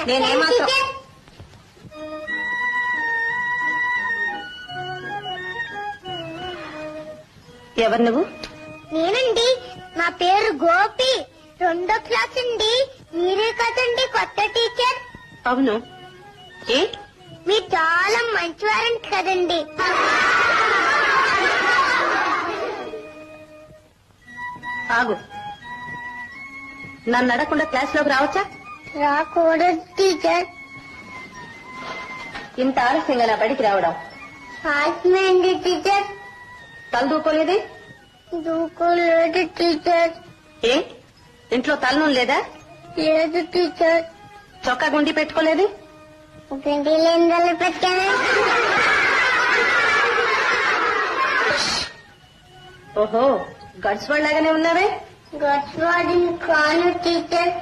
నేనేమాత్రం ఎవరు నువ్వు? నేనండి, నా పేరు గోపి, 2వ క్లాస్ అండి. మీరే కదండి కొత్త టీచర్? అవును. ఏ మీరు చాలా మంచివారంట కదండి. ఆగు, నన్ను అడగకుండా క్లాస్ లోకి రావచ్చా? రాకూడదు టీచర్. ఇంత ఆలస్యంగా నా బడికి రావడం ఆత్మండి టీచర్. తల దూకోలేదే? దూకోలేదు టీచర్. ఏ ఇంట్లో తలనూనె లేదా? లేదు టీచర్. చొక్కా గుండి పెట్టుకోలేదు? గుండి లేని పెట్టాను. ఓహో, గడిచివాళ్ళలాగానే ఉన్నావే. గట్వాడిని కాను టీచర్.